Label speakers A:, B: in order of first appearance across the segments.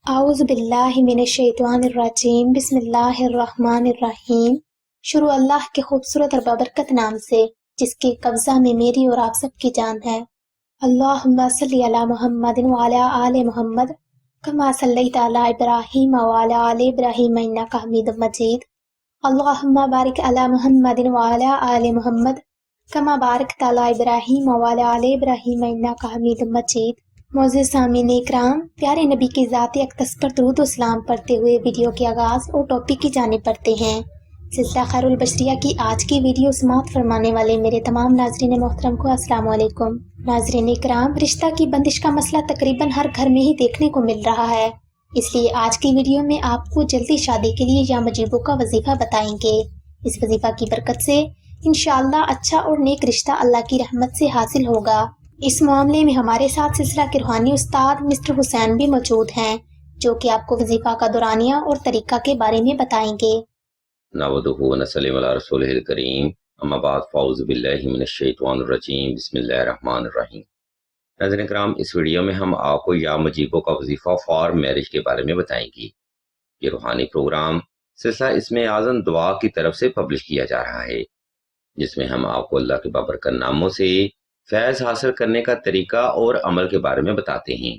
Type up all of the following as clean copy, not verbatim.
A: اعوذ باللہ من الشیطان الرجیم بسم اللہ الرحمن الرحیم۔ شروع اللہ کے خوبصورت اور بابرکت نام سے جس کے قبضہ میں میری اور آپ سب کی جان ہے۔ اللہم صلی علی محمد وعلی آل محمد کما صلیت علی ابراہیم وعلی آل ابراہیم انک حمید مجید۔ اللہم بارک علی محمد وعلی آل محمد کما بارکت علی ابراہیم وعلی آل ابراہیم انک حمید مجید۔ معزز سامعین اکرام، پیارے نبی کی ذات اقدس پر درود و سلام پڑھتے ہوئے ویڈیو کے آغاز اور ٹاپک کی جانب پڑھتے ہیں۔ سلسلہ خیر البشریہ کی آج کی ویڈیو سماعت فرمانے والے میرے تمام ناظرین محترم کو السلام علیکم۔ ناظرین اکرام، رشتہ کی بندش کا مسئلہ تقریباً ہر گھر میں ہی دیکھنے کو مل رہا ہے، اس لیے آج کی ویڈیو میں آپ کو جلدی شادی کے لیے یا مجیبوں کا وظیفہ بتائیں گے۔ اس وظیفہ کی برکت سے انشاءاللہ اچھا اور نیک رشتہ اللہ کی رحمت سے حاصل ہوگا۔ اس معاملے میں ہمارے ساتھ سلسلہ کے روحانی استاد مسٹر حسین بھی موجود ہیں، جو کہ آپ کو وظیفہ کا دورانیہ اور طریقہ کے بارے میں بتائیں گے۔
B: نحمدہ ونصلی علی رسولہ الکریم، اما بعد فاعوذ باللہ من الشیطان الرجیم، بسم اللہ الرحمن الرحیم۔ ناظرین کرام، اس ویڈیو میں ہم آپ کو یا مجیبوں کا وظیفہ فار میرج کے بارے میں بتائیں گے۔ یہ روحانی پروگرام سلسلہ اسم اعظم دعا کی طرف سے پبلش کیا جا رہا ہے، جس میں ہم آپ کو اللہ کے بابرکت ناموں سے فیض حاصل کرنے کا طریقہ اور عمل کے بارے میں بتاتے ہیں،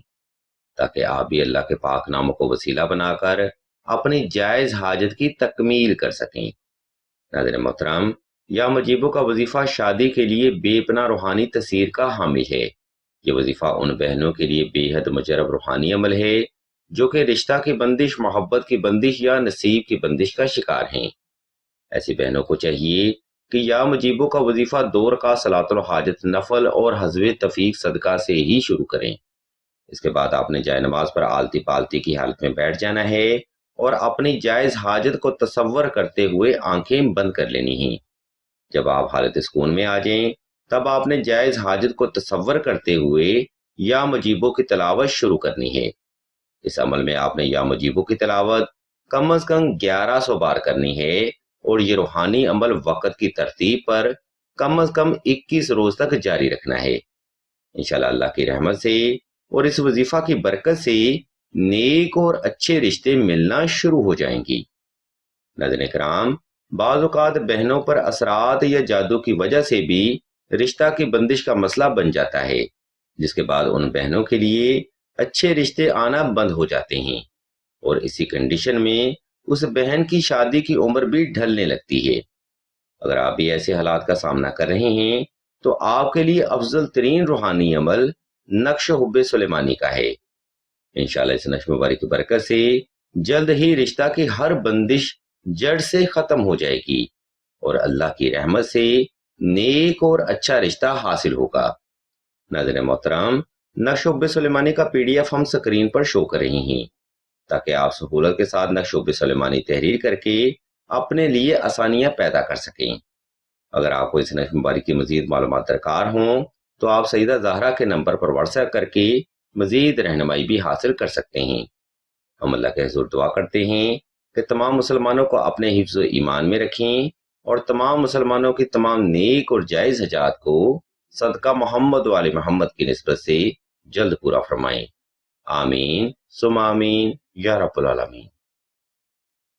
B: تاکہ آپ بھی اللہ کے پاک ناموں کو وسیلہ بنا کر اپنی جائز حاجت کی تکمیل کر سکیں۔ ناظرین محترم، یا مجیبوں کا وظیفہ شادی کے لیے بے پناہ روحانی تاثیر کا حامل ہے۔ یہ وظیفہ ان بہنوں کے لیے بے حد مجرب روحانی عمل ہے جو کہ رشتہ کی بندش، محبت کی بندش یا نصیب کی بندش کا شکار ہیں۔ ایسی بہنوں کو چاہیے کہ یا مجیبوں کا وظیفہ دور کا صلاۃ الحاجت نفل اور حزب تفیق صدقہ سے ہی شروع کریں۔ اس کے بعد آپ نے جائے نماز پر آلتی پالتی کی حالت میں بیٹھ جانا ہے اور اپنی جائز حاجت کو تصور کرتے ہوئے آنکھیں بند کر لینی ہیں۔ جب آپ حالت سکون میں آ جائیں تب آپ نے جائز حاجت کو تصور کرتے ہوئے یا مجیبوں کی تلاوت شروع کرنی ہے۔ اس عمل میں آپ نے یا مجیبوں کی تلاوت کم از کم 1100 بار کرنی ہے، اور یہ روحانی عمل وقت کی ترتیب پر کم از کم 21 روز تک جاری رکھنا ہے۔ انشاءاللہ اللہ کی رحمت سے اور اس وظیفہ کی برکت سے نیک اور اچھے رشتے ملنا شروع ہو جائیں گی۔ ناظرین کرام، بعض اوقات بہنوں پر اثرات یا جادو کی وجہ سے بھی رشتہ کی بندش کا مسئلہ بن جاتا ہے، جس کے بعد ان بہنوں کے لیے اچھے رشتے آنا بند ہو جاتے ہیں، اور اسی کنڈیشن میں اس بہن کی شادی کی عمر بھی ڈھلنے لگتی ہے۔ اگر آپ بھی ایسے حالات کا سامنا کر رہے ہیں تو آپ کے لیے افضل ترین روحانی عمل نقش حب سلیمانی کا ہے۔ انشاءاللہ اس نقش مبارک کی برکت سے جلد ہی رشتہ کی ہر بندش جڑ سے ختم ہو جائے گی، اور اللہ کی رحمت سے نیک اور اچھا رشتہ حاصل ہوگا۔ ناظرین محترم، نقش حب سلیمانی کا PDF ہم سکرین پر شو کر رہے ہیں، تاکہ آپ سہولت کے ساتھ نقش حب سلیمانی تحریر کر کے اپنے لیے آسانیاں پیدا کر سکیں۔ اگر آپ کو اس نقش مبارک کی مزید معلومات درکار ہوں تو آپ سیدہ زہرا کے نمبر پر واٹس ایپ کر کے مزید رہنمائی بھی حاصل کر سکتے ہیں۔ ہم اللہ کے حضور دعا کرتے ہیں کہ تمام مسلمانوں کو اپنے حفظ و ایمان میں رکھیں، اور تمام مسلمانوں کی تمام نیک اور جائز حاجات کو صدقہ محمد و آل محمد کی نسبت سے جلد پورا فرمائیں۔ آمین ثم آمین یا رب العالمین۔